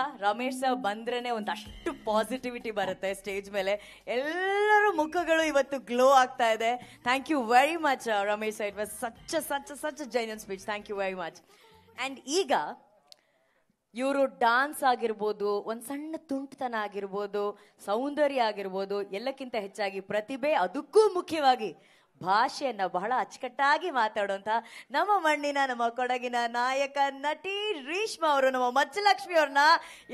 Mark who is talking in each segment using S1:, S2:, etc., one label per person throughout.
S1: ಗೊತ್ತಾ, ರಮೇಶ್ ಸರ್ ಬಂದ್ರೇನೆ ಒಂದಷ್ಟು ಪಾಸಿಟಿವಿಟಿ ಬರುತ್ತೆ ಸ್ಟೇಜ್ ಮೇಲೆ. ಎಲ್ಲರ ಮುಖಗಳು ಇವತ್ತು ಗ್ಲೋ ಆಗ್ತಾ ಇದೆ. Thank you very much Ramesh sir. It was such genuine speech. Thank you very much. And ಈಗ ಇವರು ಡಾನ್ಸ್ ಆಗಿರ್ಬೋದು, ಒಂದ್ ಸಣ್ಣ ತುಂಟತನ ಆಗಿರ್ಬೋದು, ಸೌಂದರ್ಯ ಆಗಿರ್ಬೋದು, ಎಲ್ಲಕ್ಕಿಂತ ಹೆಚ್ಚಾಗಿ ಪ್ರತಿಭೆ, ಅದಕ್ಕೂ ಮುಖ್ಯವಾಗಿ ಭಾಷೆಯನ್ನ ಬಹಳ ಅಚ್ಚುಕಟ್ಟಾಗಿ ಮಾತಾಡುವಂತ ನಮ್ಮ ಮಣ್ಣಿನ, ನಮ್ಮ ಕೊಡಗಿನ ನಾಯಕ ನಟಿ ರೇಷ್ಮಾ ಅವರು, ನಮ್ಮ ಮಚ್ಚಲಕ್ಷ್ಮಿ ಅವ್ರನ್ನ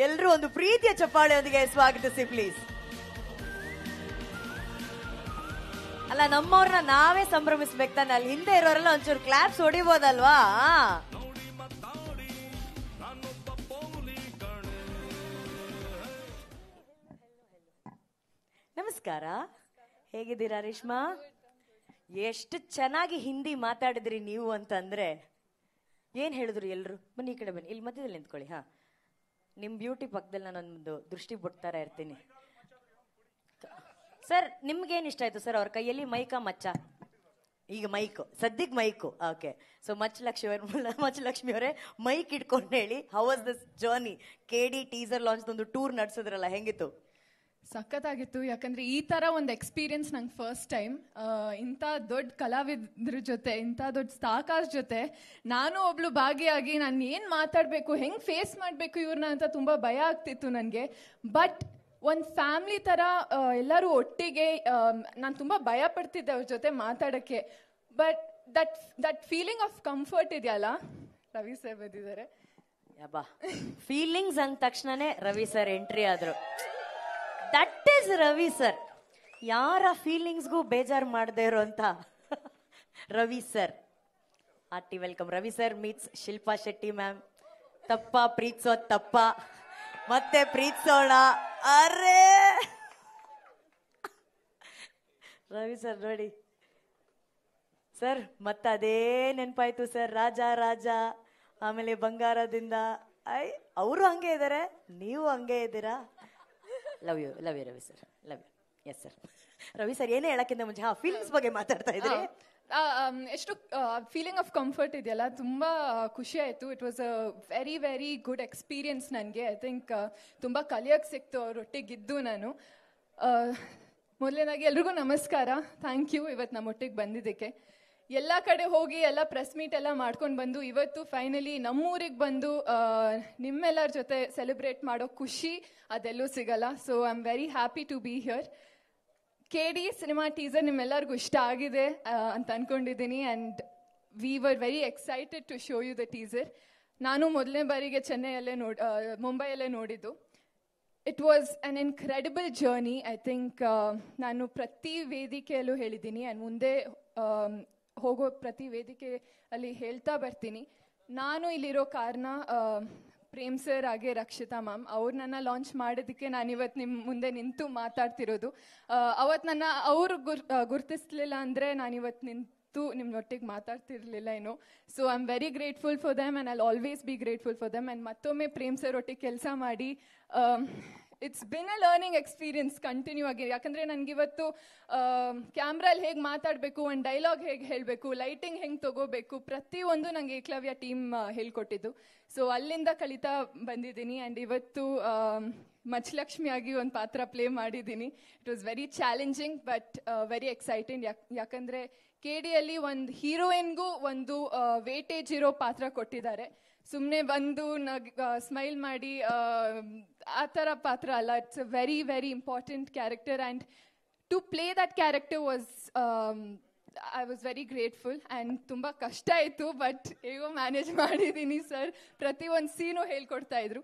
S1: ಎಲ್ಲರೂ ಒಂದು ಪ್ರೀತಿಯ ಚಪ್ಪಾಳೆಯೊಂದಿಗೆ ಸ್ವಾಗತಿಸಿ ಪ್ಲೀಸ್. ಅಲ್ಲ, ನಮ್ಮವ್ರನ್ನ ನಾವೇ ಸಂಭ್ರಮಿಸ್ಬೇಕು ತಾನೆ, ಅಲ್ಲಿ ಹಿಂದೆ ಇರೋರೆಲ್ಲ ಒಂಚೂರು ಕ್ಲಾಪ್ಸ್ ಹೊಡಿಬೋದಲ್ವಾ? ನಮಸ್ಕಾರ, ಹೇಗಿದ್ದೀರಾ ರೇಷ್ಮಾ? ಎಷ್ಟು ಚೆನ್ನಾಗಿ ಹಿಂದಿ ಮಾತಾಡಿದ್ರಿ ನೀವು ಅಂತಂದ್ರೆ. ಏನ್ ಹೇಳಿದ್ರು ಎಲ್ರು? ಬನ್ನಿ ಈ ಕಡೆ ಬನ್ನಿ, ಇಲ್ಲಿ ಮಧ್ಯದಲ್ಲಿ ನಿಂತ್ಕೊಳ್ಳಿ. ಹಾ, ನಿಮ್ ಬ್ಯೂಟಿ ಪಕ್ಕದಲ್ಲಿ ನಾನೊಂದು ದೃಷ್ಟಿ ಬಿಡ್ತಾರ ಇರ್ತೀನಿ. ಸರ್, ನಿಮ್ಗೇನ್ ಇಷ್ಟ ಆಯ್ತು ಸರ್? ಅವ್ರ ಕೈಯಲ್ಲಿ ಮೈಕಾ ಮಚ್ಚ? ಈಗ ಮೈಕ್ ಸದ್ಯಕ್ಕೆ ಮೈಕು. ಓಕೆ, ಸೊ ಮಚ್ಚಲಕ್ಷ್ಮಿ ಅವರೇ ಮೈಕ್ ಇಟ್ಕೊಂಡು ಹೇಳಿ, how was this journey? KD teaser launch ಒಂದು ಟೂರ್ ನಡೆಸಿದ್ರಲ್ಲ, ಹೆಂಗಿತ್ತು?
S2: ಸಖತ್ತಾಗಿತ್ತು. ಯಾಕಂದ್ರೆ ಈ ತರ ಒಂದು ಎಕ್ಸ್ಪೀರಿಯನ್ಸ್ ನಂಗೆ ಫಸ್ಟ್ ಟೈಮ್. ಇಂಥ ದೊಡ್ಡ ಕಲಾವಿದ್ರ ಜೊತೆ, ಇಂಥ ದೊಡ್ಡ ಸ್ಟಾರ್ಕಾಸ್ಟ್ ಜೊತೆ ನಾನು ಒಬ್ಳು ಭಾಗಿಯಾಗಿ ನಾನು ಏನ್ ಮಾತಾಡ್ಬೇಕು, ಹೆಂಗ್ ಫೇಸ್ ಮಾಡ್ಬೇಕು ಇವ್ರನ್ನ ಅಂತ ತುಂಬಾ ಭಯ ಆಗ್ತಿತ್ತು ನನಗೆ. ಬಟ್ ಒಂದು ಫ್ಯಾಮಿಲಿ ತರ ಎಲ್ಲರೂ ಒಟ್ಟಿಗೆ, ನಾನು ತುಂಬಾ ಭಯ ಪಡ್ತಿದ್ದೆ ಅವ್ರ ಜೊತೆ ಮಾತಾಡಕ್ಕೆ. But that feeling of comfort ಇದೆಯಲ್ಲ, ರವಿ ಸರ್ ಬಂದಿದ್ದಾರೆ.
S1: ಯಬ್ಬಾ, ಫೀಲಿಂಗ್ಸ್ ಅಂದ ತಕ್ಷಣನೇ ರವಿ ಸರ್ ಎಂಟ್ರಿ ಆದ್ರು. That is Ravi sir. ಯಾರ ಫೀಲಿಂಗ್ಸ್ಗೂ ಬೇಜಾರು ಮಾಡದೇ ಇರೋಂತ Ravi sir. RT welcome. Ravi sir meets Shilpa Shetty ma'am. ತಪ್ಪ ಪ್ರೀತಿಸೋ ತಪ್ಪ, ಮತ್ತೆ ಪ್ರೀತಿಸೋಣ. ಅರೇ ರವಿ ಸರ್ ನೋಡಿ ಸರ್, ಮತ್ತೆ ಅದೇ ನೆನಪಾಯ್ತು ಸರ್. ರಾಜ, ಆಮೇಲೆ ಬಂಗಾರದಿಂದ. ಅವರು ಹಂಗೆ ಇದ್ದಾರೆ, ನೀವು ಹಂಗೆ ಇದ್ದೀರಾ. Love you Ravi sir, love you. Yes sir. Ravi sir, ಏನೇ ಹೇಳಕ್ಕಿಂತ ಮುಂಚೆ ಫೀಲಿಂಗ್ಸ್ ಬಗ್ಗೆ ಮಾತಾಡ್ತಾ ಇದ್ರಿ.
S2: ಎಷ್ಟು ಫೀಲಿಂಗ್ ಆಫ್ ಕಂಫರ್ಟ್ ಇದೆಯಲ್ಲ, ತುಂಬಾ ಖುಷಿ ಆಯ್ತು. It was a very very good experience ನನಗೆ. ಐ ಥಿಂಕ್ ತುಂಬಾ ಕಲಿಯೋಕ್ಕೆ ಸಿಕ್ತು ಅವರೊಟ್ಟಿಗಿದ್ದು ನಾನು. ಮೊದಲನೇದಾಗಿ ಎಲ್ರಿಗೂ ನಮಸ್ಕಾರ. ಥ್ಯಾಂಕ್ ಯು ಇವತ್ತು ನಮ್ಮೊಟ್ಟಿಗೆ ಬಂದಿದ್ದಕ್ಕೆ. ಎಲ್ಲ ಕಡೆ ಹೋಗಿ ಎಲ್ಲ ಪ್ರೆಸ್ ಮೀಟ್ ಎಲ್ಲ ಮಾಡ್ಕೊಂಡು ಬಂದು ಇವತ್ತು ಫೈನಲಿ ನಮ್ಮೂರಿಗೆ ಬಂದು ನಿಮ್ಮೆಲ್ಲರ ಜೊತೆ ಸೆಲೆಬ್ರೇಟ್ ಮಾಡೋ ಖುಷಿ ಅದೆಲ್ಲೂ ಸಿಗಲ್ಲ. So I am very happy to be here. KD cinema teaser ನಿಮ್ಮೆಲ್ಲರಿಗೂ ಇಷ್ಟ ಆಗಿದೆ ಅಂತ ಅನ್ಕೊಂಡಿದ್ದೀನಿ. And we were very excited to show you the teaser. ನಾನು ಮೊದಲನೇ ಬಾರಿಗೆ ಮುಂಬೈಯಲ್ಲೇ ನೋಡಿದ್ದು. It was an incredible journey. I think ನಾನು ಪ್ರತಿ ವೇದಿಕೆಯಲ್ಲೂ ಹೇಳಿದ್ದೀನಿ, ಆ್ಯಂಡ್ ಮುಂದೆ ಹೋಗೋ ಪ್ರತಿ ವೇದಿಕೆಯಲ್ಲಿ ಹೇಳ್ತಾ ಬರ್ತೀನಿ. ನಾನು ಇಲ್ಲಿರೋ ಕಾರಣ ಪ್ರೇಮ್ ಸರ್ ಹಾಗೆ ರಕ್ಷಿತಾ ಮ್ಯಾಮ್, ಅವ್ರು ನನ್ನ ಲಾಂಚ್ ಮಾಡೋದಕ್ಕೆ ನಾನು ಇವತ್ತು ನಿಮ್ಮ ಮುಂದೆ ನಿಂತು ಮಾತಾಡ್ತಿರೋದು. ಅವತ್ತು ನನ್ನ ಅವರು ಗುರ್ತಿಸ್ಲಿಲ್ಲ ಅಂದರೆ ನಾನು ಇವತ್ತು ನಿಂತು ನಿಮ್ಮೊಟ್ಟಿಗೆ ಮಾತಾಡ್ತಿರ್ಲಿಲ್ಲ ಏನು. So I am very grateful for them and I always be grateful for them. And ಮತ್ತೊಮ್ಮೆ ಪ್ರೇಮ್ ಸರ್ ಒಟ್ಟಿಗೆ ಕೆಲಸ ಮಾಡಿ it's been a learning experience continue ಆಗಿ. ಯಾಕಂದರೆ ನನಗಿವತ್ತು ಕ್ಯಾಮ್ರಲ್ಲಿ ಹೇಗೆ ಮಾತಾಡಬೇಕು, ಒಂದು ಡೈಲಾಗ್ ಹೇಗೆ ಹೇಳಬೇಕು, ಲೈಟಿಂಗ್ ಹೆಂಗೆ ತೊಗೋಬೇಕು, ಪ್ರತಿಯೊಂದು ನನಗೆ ಏಕಲವ್ಯ ಟೀಮ್ ಹೇಳ್ಕೊಟ್ಟಿದ್ದು. ಸೊ ಅಲ್ಲಿಂದ ಕಲಿತಾ ಬಂದಿದ್ದೀನಿ. ಆ್ಯಂಡ್ ಇವತ್ತು ಮಚ್ಚಲಕ್ಷ್ಮಿಯಾಗಿ ಒಂದು ಪಾತ್ರ ಪ್ಲೇ ಮಾಡಿದ್ದೀನಿ. It was very challenging but very exciting. ಯಾಕಂದರೆ KDಯಲ್ಲಿ ಒಂದು ಹೀರೋಯಿನ್ಗೂ ಒಂದು ವೇಟೇಜ್ ಇರೋ ಪಾತ್ರ ಕೊಟ್ಟಿದ್ದಾರೆ. ಸುಮ್ಮನೆ ಬಂದು ಸ್ಮೈಲ್ ಮಾಡಿ ಆ ಥರ ಪಾತ್ರ ಅಲ್ಲ. It's a very very important character. And to play that character was I was very grateful. And ತುಂಬ ಕಷ್ಟ ಆಯಿತು, ಬಟ್ ಹೇಗೋ ಮ್ಯಾನೇಜ್ ಮಾಡಿದ್ದೀನಿ. ಸರ್ ಪ್ರತಿಯೊಂದು ಸೀನು ಹೇಳ್ಕೊಡ್ತಾ ಇದ್ರು.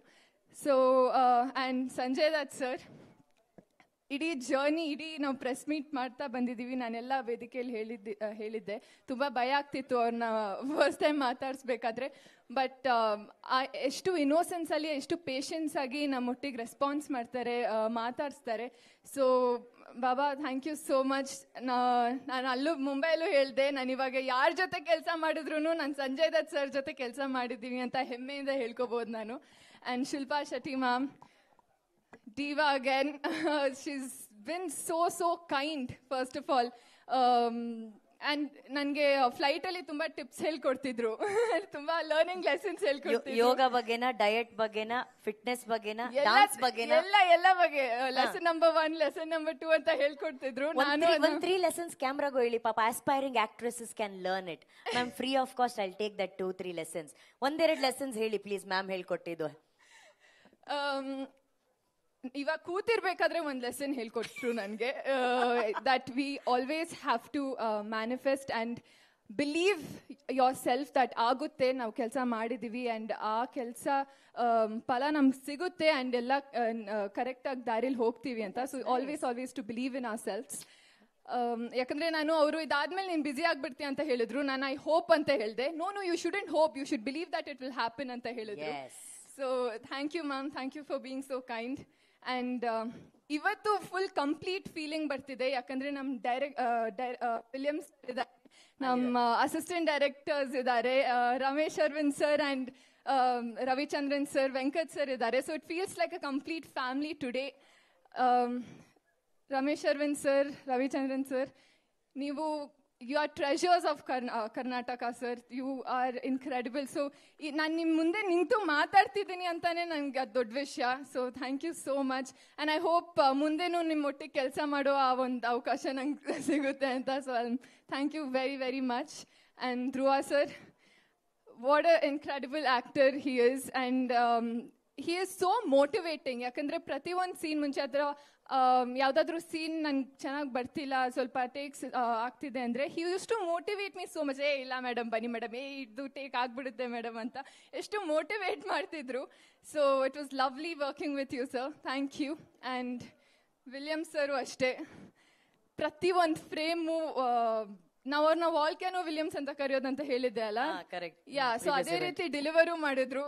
S2: So and Sanjay Dutt sir, ಇಡೀ ಜರ್ನಿ, ಇಡೀ ನಾವು ಪ್ರೆಸ್ ಮೀಟ್ ಮಾಡ್ತಾ ಬಂದಿದ್ದೀವಿ. ನಾನೆಲ್ಲ ವೇದಿಕೆಯಲ್ಲಿ ಹೇಳಿದ್ದೆ ತುಂಬ ಭಯ ಆಗ್ತಿತ್ತು ಅವ್ರನ್ನ ಫಸ್ಟ್ ಟೈಮ್ ಮಾತಾಡಿಸ್ಬೇಕಾದ್ರೆ. ಬಟ್ ಎಷ್ಟು ಇನ್ನೋಸೆನ್ಸಲ್ಲಿ, ಎಷ್ಟು ಪೇಷನ್ಸ್ ಆಗಿ ನಮ್ಮೊಟ್ಟಿಗೆ ರೆಸ್ಪಾನ್ಸ್ ಮಾಡ್ತಾರೆ, ಮಾತಾಡಿಸ್ತಾರೆ. So Baba, thank you so much. ನಾನು ಅಲ್ಲೂ ಮುಂಬೈಯಲ್ಲೂ ಹೇಳಿದೆ, ನಾನು ಇವಾಗ ಯಾರ ಜೊತೆ ಕೆಲಸ ಮಾಡಿದ್ರು ನಾನು ಸಂಜಯ್ ದತ್ ಸರ್ ಜೊತೆ ಕೆಲಸ ಮಾಡಿದ್ದೀನಿ ಅಂತ ಹೆಮ್ಮೆಯಿಂದ ಹೇಳ್ಕೊಬೋದು ನಾನು. And Shilpa Shetty ma'am, diva again. She's been so kind, first of all. And ನನ್ಗೆ ಫ್ಲೈಟ್ ಅಲ್ಲಿ ತುಂಬಾ ಟಿಪ್ಸ್ ಹೇಳ್ಕೊಡ್ತಿದ್ರು ತುಂಬಾ ಲರ್ನಿಂಗ್ ಲೆಸನ್ಸ್ ಹೇಳ್ಕೊಡ್ತಿದ್ರು.
S1: ಯೋಗ ಬಗ್ಗೆನಾ, ಡಯಟ್ ಬಗ್ಗೆನಾ, ಫಿಟ್ನೆಸ್ ಬಗ್ಗೆನಾ, ಡಾನ್ಸ್ ಬಗ್ಗೆನಾ?
S2: ಎಲ್ಲ ಬಗ್ಗೆ ಲೆಸನ್ ನಂಬರ್ 1, ಲೆಸನ್ ನಂಬರ್ 2 ಅಂತ ಹೇಳ್ಕೊಡ್ತಿದ್ರು. ನಾನು
S1: 3 lessons ಕ್ಯಾಮ್ರಾಗೂ ಹೇಳಿ ಪಾಪ. Aspiring actresses can learn it. Ma'am free of cost I take that 2-3 lessons. 1-2 lessons ಹೇಳಿ ಪ್ಲೀಸ್ ಮ್ಯಾಮ್ ಹೇಳ್ಕೊಟ್ಟಿದ್ದು.
S2: ಇವಾಗ ಕೂತಿರ್ಬೇಕಾದ್ರೆ ಒಂದ್ ಲೆಸನ್ ಹೇಳ್ಕೊಟ್ರು ನನಗೆ, that we always have to manifest and believe yourself that ಆಗುತ್ತೆ, ನಾವು ಕೆಲಸ ಮಾಡಿದೀವಿ ಅಂಡ್ ಆ ಕೆಲಸ ಫಲ ನಮ್ಗೆ ಸಿಗುತ್ತೆ ಅಂಡ್ ಎಲ್ಲ ಕರೆಕ್ಟಾಗಿ ದಾರಿಲಿ ಹೋಗ್ತೀವಿ ಅಂತ. So always to believe in ourselves. ಯಾಕಂದ್ರೆ ನಾನು ಅವರು ಇದಾದ್ಮೇಲೆ ನೀನು ಬ್ಯುಸಿ ಆಗ್ಬಿಡ್ತೀಯ ಅಂತ ಹೇಳಿದ್ರು. ನಾನು ಐ ಹೋಪ್ ಅಂತ ಹೇಳಿದೆ. No you shouldn't hope, you should believe that it will happen ಅಂತ ಹೇಳಿದ್ರು. So thank you ma'am, thank you for being so kind. And ಇವತ್ತು ಫುಲ್ ಕಂಪ್ಲೀಟ್ ಫೀಲಿಂಗ್ ಬರ್ತಿದೆ, ಯಾಕಂದ್ರೆ ನಮ್ಮ ವಿಲಿಯಮ್ಸ್ ಇದ್ದಾರೆ, ನಮ್ಮ ಅಸಿಸ್ಟೆಂಟ್ ಡೈರೆಕ್ಟರ್ಸ್ ಇದ್ದಾರೆ, Ramesh Aravind sir and Ravichandran sir, Venkat sir ಇದ್ದಾರೆ. So it feels like a complete family today. Ramesh Aravind sir, Ravichandran sir, ನೀವು you are treasures of Karnataka sir. You are incredible. So ನಾನು ನಿಮ್ಮ ಮುಂದೆ ನಿಂತು ಮಾತಾಡ್ತಿದ್ದೀನಿ ಅಂತಾನೆ ನನಗೆ ಅದು ದೊಡ್ಡ ವಿಷಯ. So thank you so much. And I hope ಮುಂದೆನೂ ನಿಮ್ಮ ಒಟ್ಟಿಗೆ ಕೆಲಸ ಮಾಡೋ ಆ ಒಂದು ಅವಕಾಶ ನಂಗೆ ಸಿಗುತ್ತೆ ಅಂತ. So thank you very very much. And Dhruva sir, what a incredible actor he is. And he is so motivating. ಯಾಕಂದರೆ ಪ್ರತಿಯೊಂದು ಸೀನ್ ಮುಂಚೆ ಅದರ ಯಾವುದಾದ್ರೂ ಸೀನ್ ನಂಗೆ ಚೆನ್ನಾಗಿ ಬರ್ತಿಲ್ಲ, ಸ್ವಲ್ಪ ಟೇಕ್ಸ್ ಆಗ್ತಿದೆ ಅಂದರೆ he use to motivate me so much. ಇಲ್ಲ ಮೇಡಮ್, ಬನ್ನಿ ಮೇಡಮ್, ಇದು ಟೇಕ್ ಆಗಿಬಿಡುತ್ತೆ ಮೇಡಮ್ ಅಂತ ಎಷ್ಟು ಮೋಟಿವೇಟ್ ಮಾಡ್ತಿದ್ರು. So it was lovely working with you sir. Thank you. And William sir ಅಷ್ಟೇ, ಪ್ರತಿಯೊಂದು ಫ್ರೇಮು ನಾವು ಅವ್ರನ್ನ ವಾಲ್ಕ್ಯಾನೋ ವಿಲಿಯಮ್ಸ್ ಅಂತ ಕರೆಯೋದಂತ ಹೇಳಿದ್ದೆ ಅಲ್ಲ, ಯಾ, ಸೊ ಅದೇ ರೀತಿ ಡೆಲಿವರು ಮಾಡಿದ್ರು.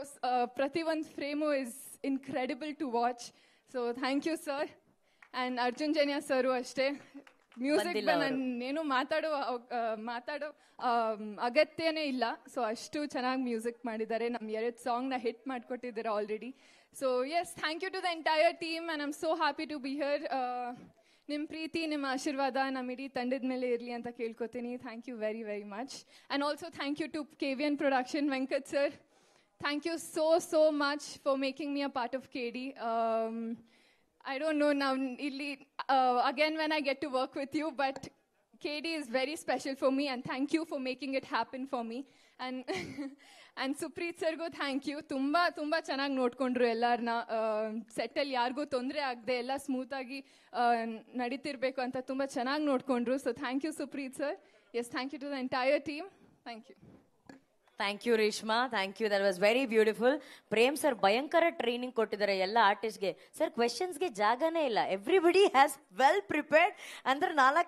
S2: ಪ್ರತಿ ಒಂದು frame is incredible to watch. So thank you sir. And Arjun Janya sir ಅಷ್ಟೇ, ಮ್ಯೂಸಿಕ್ ನಾನೇನು ಮಾತಾಡೋ ಅಗತ್ಯನೇ ಇಲ್ಲ. ಸೊ ಅಷ್ಟು ಚೆನ್ನಾಗಿ ಮ್ಯೂಸಿಕ್ ಮಾಡಿದ್ದಾರೆ. ನಮ್ಮ 2 ಸಾಂಗ್ನ ಹಿಟ್ ಮಾಡಿಕೊಟ್ಟಿದ್ದಾರೆ already. So yes, thank you to the entire team and I am so happy to be here. ನಿಮ್ಮ ಪ್ರೀತಿ, ನಿಮ್ಮ ಆಶೀರ್ವಾದ ನಮ್ಮ ಇಡೀ ತಂಡದ ಮೇಲೆ ಇರಲಿ ಅಂತ ಕೇಳ್ಕೊತೀನಿ. Thank you very very much. And also thank you to KVN production, Venkat sir. Thank you so much for making me a part of KD. I don't know now, again when I get to work with you, but KD is very special for me and thank you for making it happen for me. And Supreet ಸರ್ಗೂ thank you. ತುಂಬ ಚೆನ್ನಾಗಿ ನೋಡ್ಕೊಂಡ್ರು ಎಲ್ಲರನ್ನ. ಸೆಟ್ಟಲ್ಲಿ ಯಾರಿಗೂ ತೊಂದರೆ ಆಗದೆ ಎಲ್ಲ ಸ್ಮೂತಾಗಿ ನಡೀತಿರ್ಬೇಕು ಅಂತ ತುಂಬ ಚೆನ್ನಾಗಿ ನೋಡ್ಕೊಂಡ್ರು. So thank you Supreet sir. Yes, thank you to the entire team. Thank you.
S1: Thank you Reshma, thank you. That was very beautiful. Prem sir ಭಯಂಕರ ಟ್ರೈನಿಂಗ್ ಕೊಟ್ಟಿದ್ದಾರೆ ಎಲ್ಲ ಆರ್ಟಿಸ್ಟ್ಗೆ. ಸರ್ ಕ್ವೆಶನ್ಸ್ಗೆ ಜಾಗನೇ ಇಲ್ಲ, ಎವ್ರಿಬಡಿ ಹ್ಯಾಸ್ ವೆಲ್ ಪ್ರಿಪೇರ್ಡ್. ಅಂದ್ರೆ 4